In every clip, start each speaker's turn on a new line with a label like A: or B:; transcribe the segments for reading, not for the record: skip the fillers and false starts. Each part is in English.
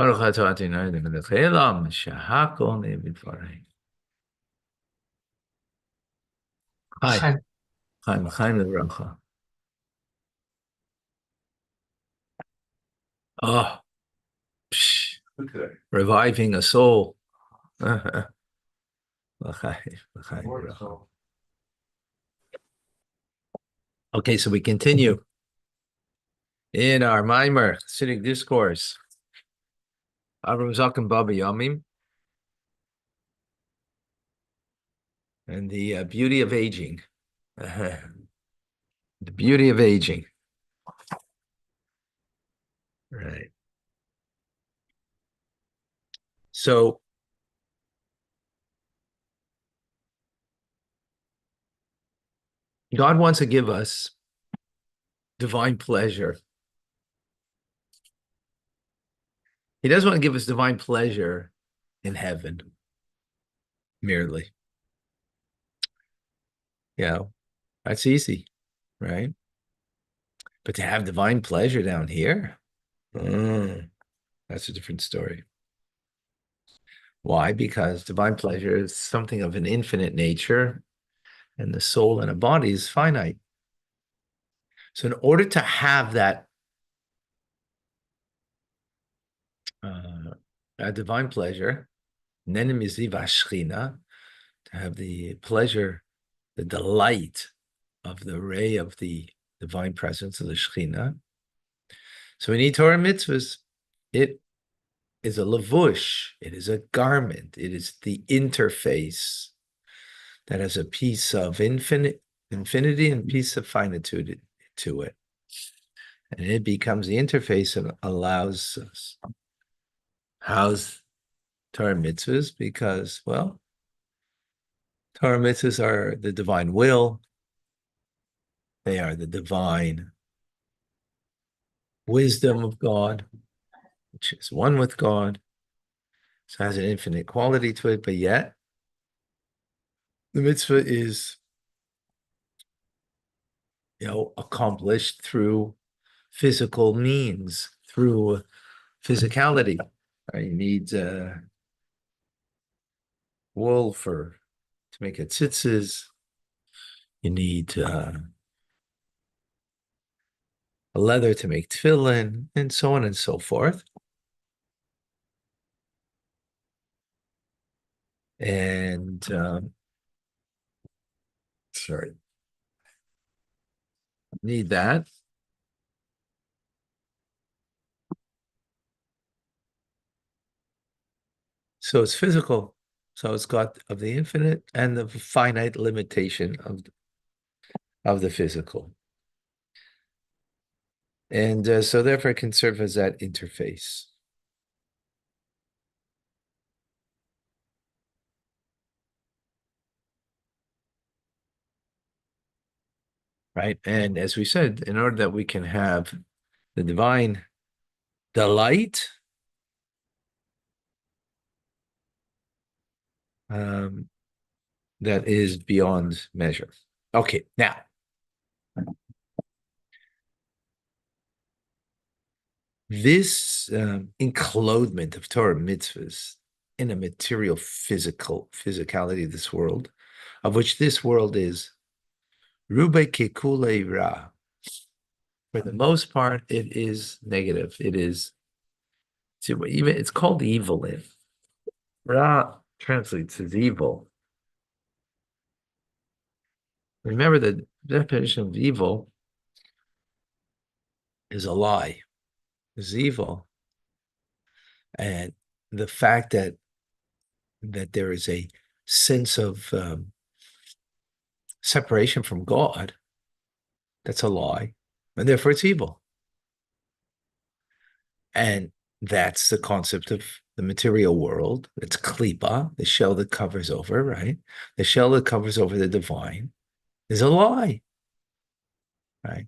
A: ברוך אתה אדוני מלך העולם, שהכל נהיה בדברי. Hi,
B: Hi.
A: Chaim Levracha. Oh, psh, reviving a soul. L'chaim, l'chaim Levracha. Okay, so we continue in our Maimer Chassidic discourse. Avram Zaken Baba Yamim and the beauty of aging. The beauty of aging. Right. So God wants to give us divine pleasure. He doesn't want to give us divine pleasure in heaven merely. That's easy, right? But to have divine pleasure down here, that's a different story. Why? Because divine pleasure is something of an infinite nature, and the soul and a body is finite. So in order to have that divine pleasure, to have the pleasure, the delight of the ray of the divine presence of the Shekhinah. So we need Torah mitzvahs. It is a lavush. It is a garment. It is the interface that has a piece of infinity and a piece of finitude to it. And it becomes the interface and allows us house Torah mitzvahs because, well, Torah mitzvahs are the divine will. They are the divine wisdom of God, which is one with God. So it has an infinite quality to it, but yet the mitzvah is, accomplished through physical means, through physicality. You need wool to make it tzitzis. You need leather to make tefillin, and so on and so forth. And need that. So it's physical. So it's got of the infinite and the finite limitation of the physical. And so therefore it can serve as that interface. Right. And as we said, in order that we can have the divine delight, that is beyond measure. Okay, now, this enclosement of Torah mitzvahs in a material physicality of this world, of which this world is Rube Kikule Ra. For the most part, it is negative. It's called evil. Ra translates as evil. Remember, the definition of evil is a lie, is evil. And the fact that there is a sense of separation from God, that's a lie, and therefore it's evil. And that's the concept of the material world. It's klipa, the shell that covers over, right? The shell that covers over the divine is a lie, right?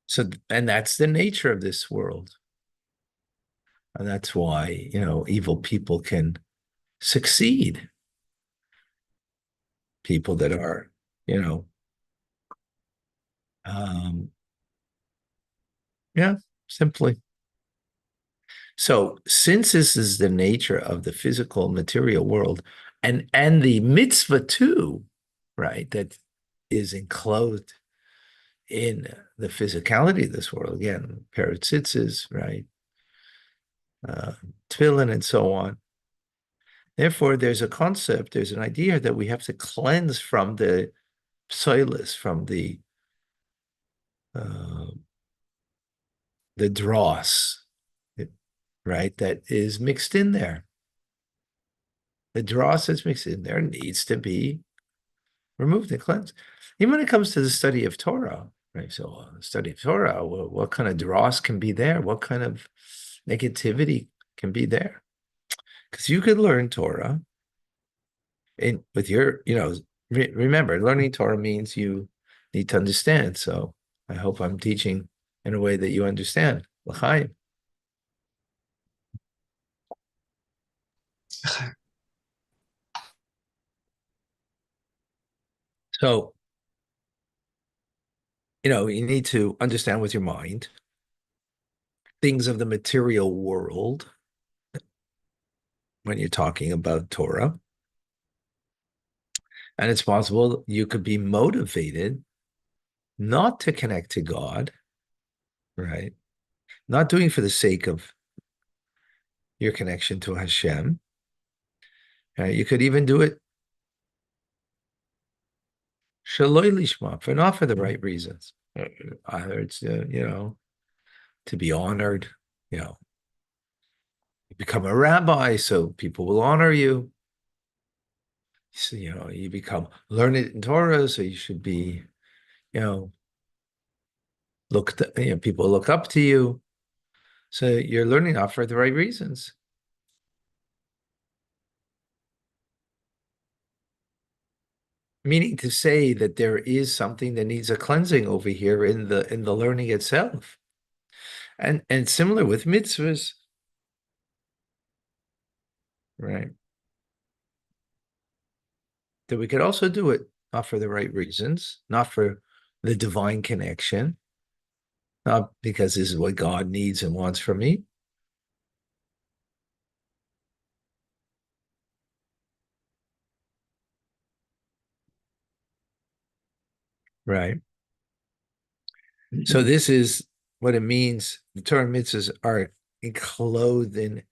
A: So, and that's the nature of this world. And that's why, evil people can succeed. People that are, um, Yeah, simply. So since this is the nature of the physical material world and the mitzvah too, right, that is enclosed in the physicality of this world, again, paratzitzis, right, uh, tefillin and so on. Therefore, there's a concept, there's an idea that we have to cleanse from the psoilus, from uh, the dross, right, that is mixed in there. The dross that's mixed in there needs to be removed and cleansed. Even when it comes to the study of Torah, right? So, study of Torah, what kind of dross can be there? What kind of negativity can be there? Because you could learn Torah and with your, remember, learning Torah means you need to understand. So I hope I'm teaching in a way that you understand. L'chaim. So, you need to understand with your mind things of the material world when you're talking about Torah. And it's possible you could be motivated not to connect to God, right? Not doing for the sake of your connection to Hashem. You could even do it shaloi lishma, for not for the right reasons. Either it's, to be honored, you know, you become a rabbi, so people will honor you. So, you become learned in Torah, so you should be, you know, people look up to you. So you're learning not for the right reasons. Meaning to say that there is something that needs a cleansing over here in the learning itself. And similar with mitzvahs, right? That we could also do it not for the right reasons, not for the divine connection, not because this is what God needs and wants from me. Right. So this is what it means. The Torah mitzvahs are enclosed in,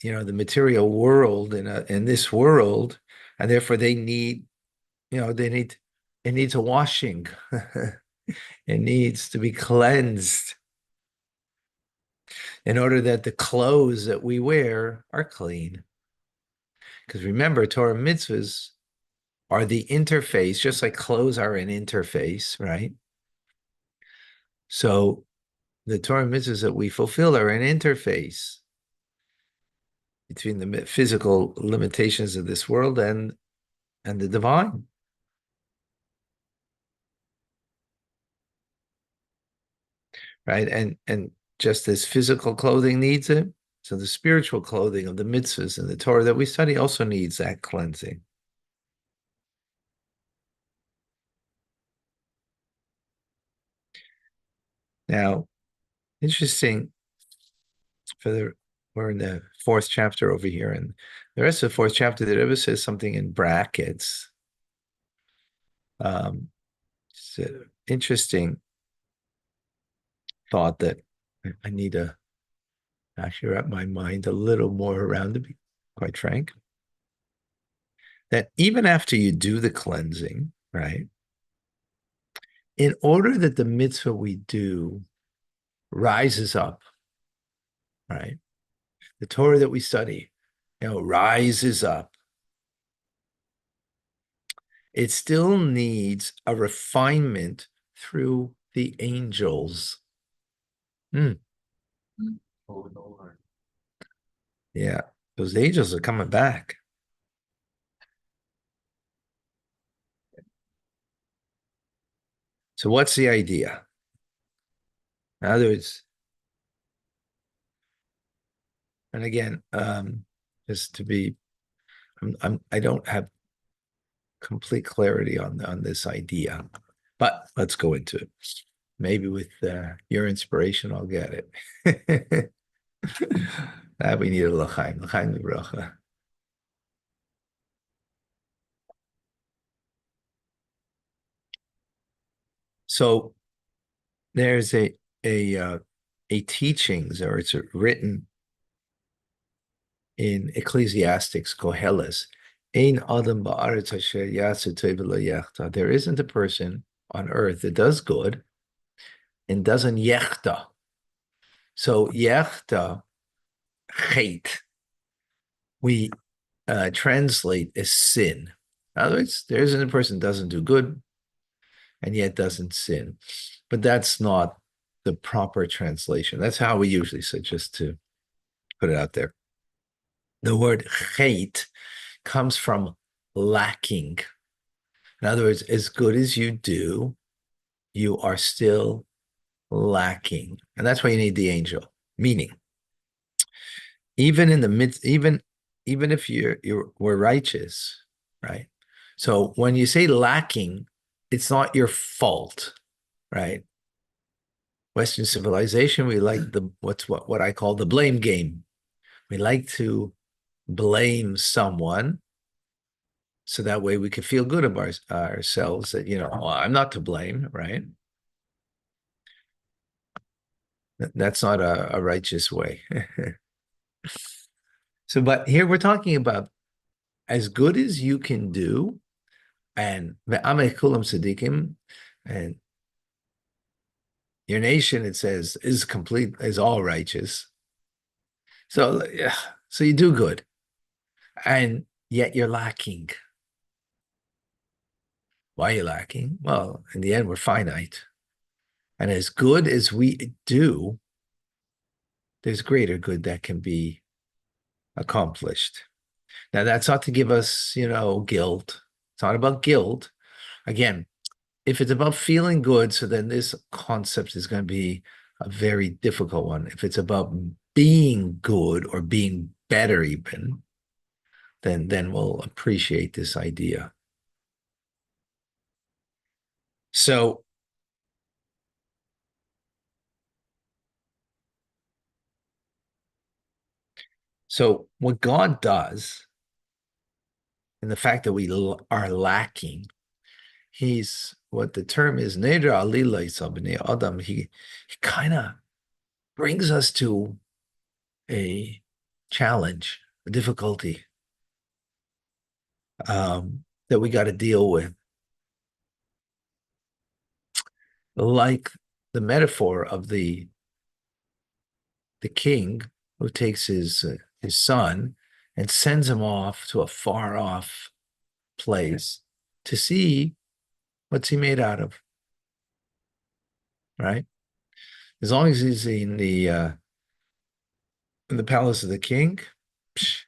A: the material world in this world, and therefore they need, it needs a washing. It needs to be cleansed in order that the clothes that we wear are clean. Because remember, Torah mitzvahs are the interface, just like clothes are an interface, right? So the Torah mitzvahs that we fulfill are an interface between the physical limitations of this world and the divine. Right? And just as physical clothing needs it, so the spiritual clothing of the mitzvahs and the Torah that we study also needs that cleansing. Now, interesting, we're in the fourth chapter over here, and the rest of the fourth chapter, the Rebbe says something in brackets. It's an interesting thought that I need to actually wrap my mind a little more around, to be quite frank. That even after you do the cleansing, right, in order that the mitzvah we do rises up, right, the Torah that we study, rises up, it still needs a refinement through the angels. Hmm. Yeah, those angels are coming back. So what's the idea? In other words, and again, just to be, I don't have complete clarity on this idea, but let's go into it. Maybe with your inspiration, I'll get it. We need a l'chaim, l'chaim l'bracha. So there's a teachings, or it's written in Ecclesiastics, Koheles. Ein adam ba'aretz asher yaseh tov v'lo yechta. There isn't a person on earth that does good and doesn't yechta. So yechta, hate, we translate as sin. In other words, there isn't a person that doesn't do good and yet doesn't sin. But that's not the proper translation. That's how we usually say, just to put it out there. The word hate comes from lacking. In other words, as good as you do, you are still lacking. And that's why you need the angel. Meaning, even in the midst, even if we're righteous, right? So when you say lacking, it's not your fault, right? Western civilization, we like what I call the blame game. We like to blame someone so that way we can feel good about ourselves that, well, I'm not to blame, right? That's not a righteous way. So, but here we're talking about as good as you can do, and ve'ameh kulam tzaddikim, and your nation, it says, is complete, is all righteous. So, yeah, so you do good, and yet you're lacking. Why are you lacking? Well, in the end, we're finite. And as good as we do, there's greater good that can be accomplished. Now, that's not to give us, guilt. It's not about guilt. Again, if it's about feeling good, so then this concept is going to be a very difficult one. If it's about being good or being better even, then we'll appreciate this idea. So what God does, and the fact that we are lacking, he's what the term is, Neder Alila Adam. He kind of brings us to a challenge, a difficulty that we got to deal with. Like the metaphor of the king who takes his son and sends him off to a far off place to see what's he made out of, right? As long as he's in the palace of the king, psh,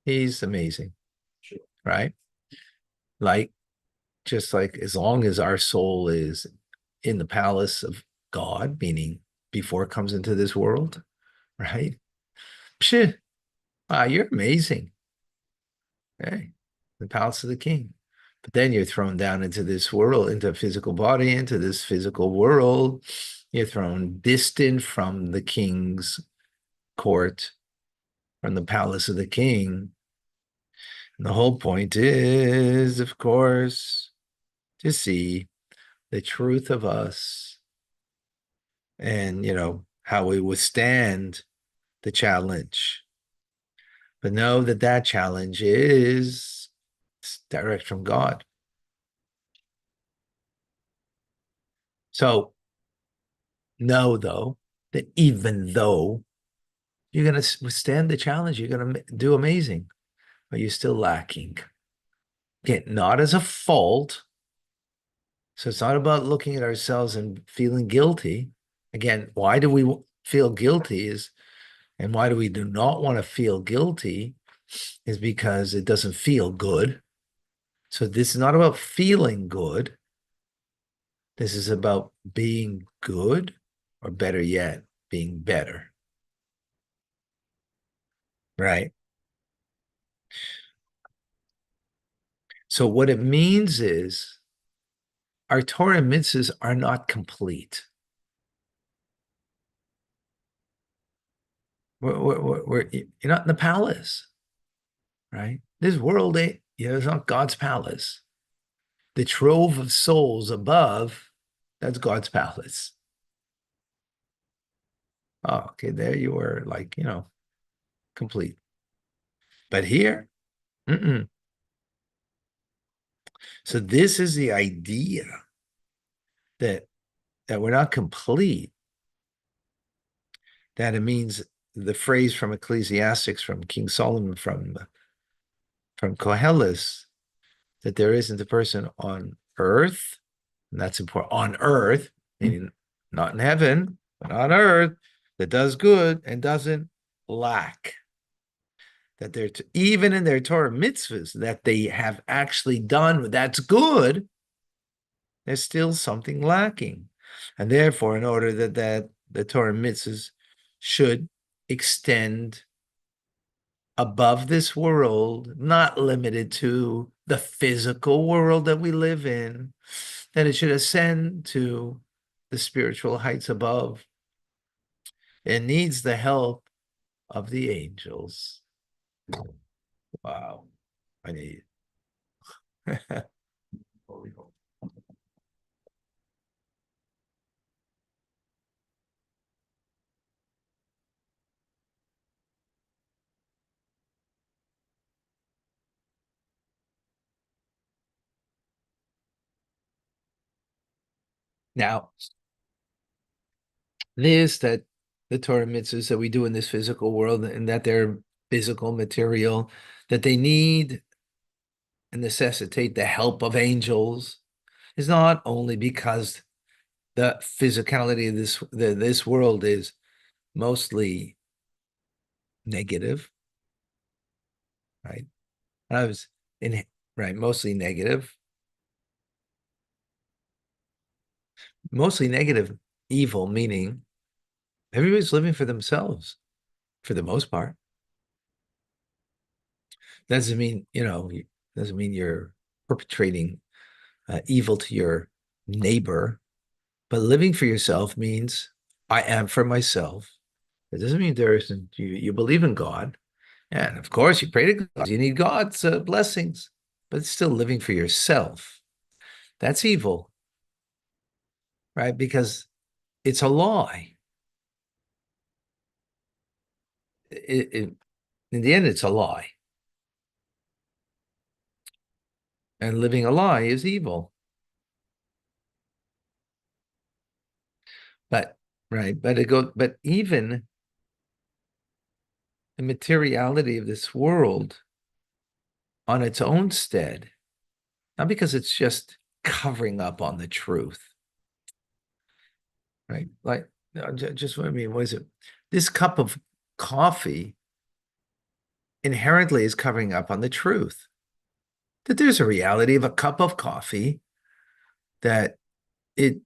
A: he's amazing, right? Like, just like as long as our soul is in the palace of God, meaning before it comes into this world, right? Psh, wow, you're amazing. Hey, the palace of the king. But then you're thrown down into this world, into a physical body, into this physical world. You're thrown distant from the king's court, from the palace of the king. And the whole point is, of course, to see the truth of us and, how we withstand the challenge. But know that that challenge is direct from God. So know, though, that even though you're going to withstand the challenge, you're going to do amazing, but you're still lacking. Again, not as a fault. So it's not about looking at ourselves and feeling guilty. Again, why do we feel guilty and why do we do not want to feel guilty is because it doesn't feel good. So this is not about feeling good. This is about being good, or better yet, being better. Right? So what it means is our Torah and mitzvahs are not complete. You're not in the palace, right? This world ain't, it's not God's palace. The trove of souls above, that's God's palace. Oh, okay, there you were, like, complete. But here, mm-mm. So this is the idea that we're not complete, that it means the phrase from Ecclesiastics, from King Solomon, from Koheles, that there isn't a person on earth, and that's important, on earth, meaning not in heaven, but on earth, that does good and doesn't lack. That they're even in their Torah mitzvahs that they have actually done that's good, there's still something lacking. And therefore, in order that the Torah mitzvahs should extend above this world, not limited to the physical world that we live in, that it should ascend to the spiritual heights above. It needs the help of the angels. Wow. I need it. Now, that the Torah mitzvahs that we do in this physical world, and that they're physical material, that they need and necessitate the help of angels, is not only because the physicality of this world is mostly negative, right? I was in right, mostly negative, evil, meaning everybody's living for themselves for the most part. Doesn't mean, doesn't mean you're perpetrating evil to your neighbor, but living for yourself means I am for myself. It doesn't mean there isn't, you believe in God. And of course, you pray to God. You need God's blessings, but it's still living for yourself. That's evil, right? Because it's a lie. In the end, it's a lie. And living a lie is evil. But, right, but even the materiality of this world on its own stead, not because it's just covering up on the truth, right? Like, just what I mean, was it this cup of coffee inherently is covering up on the truth that there's a reality of a cup of coffee, that it,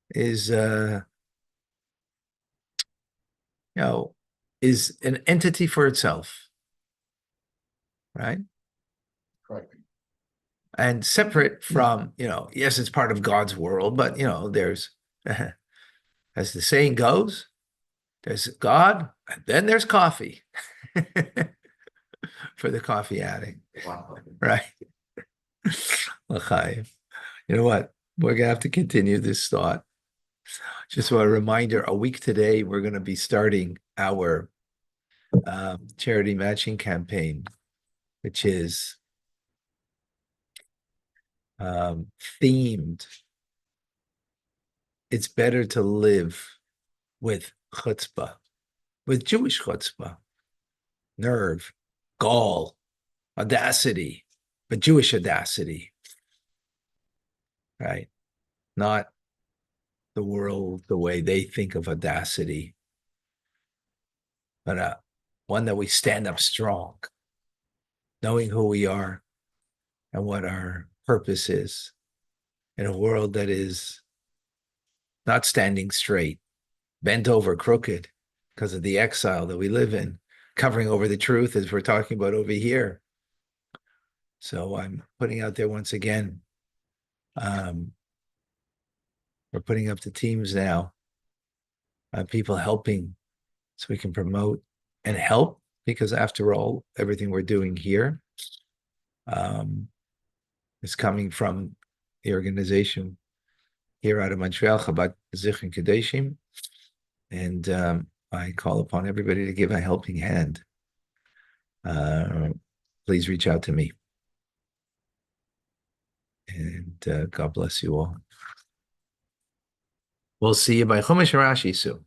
A: is, is an entity for itself, right?
B: Correct.
A: And separate from, yes, it's part of God's world, but, there's, as the saying goes, there's God, and then there's coffee for the coffee addict,
B: Wow.
A: right? L'chaim. You know what? We're going to have to continue this thought. Just a reminder, a week today, we're going to be starting our charity matching campaign, which is themed. It's better to live with chutzpah, with Jewish chutzpah, nerve, gall, audacity, but Jewish audacity, right? Not the world the way they think of audacity, but one that we stand up strong, knowing who we are and what our purpose is in a world that is not standing straight, bent over, crooked because of the exile that we live in, covering over the truth as we're talking about over here. So I'm putting out there once again, We're putting up the teams now, people helping so we can promote and help, because after all, everything we're doing here is coming from the organization here out of Montreal, Chabad Zichron Kadeshim. And I call upon everybody to give a helping hand. Please reach out to me. And God bless you all. We'll see you by Chumash Rashi soon.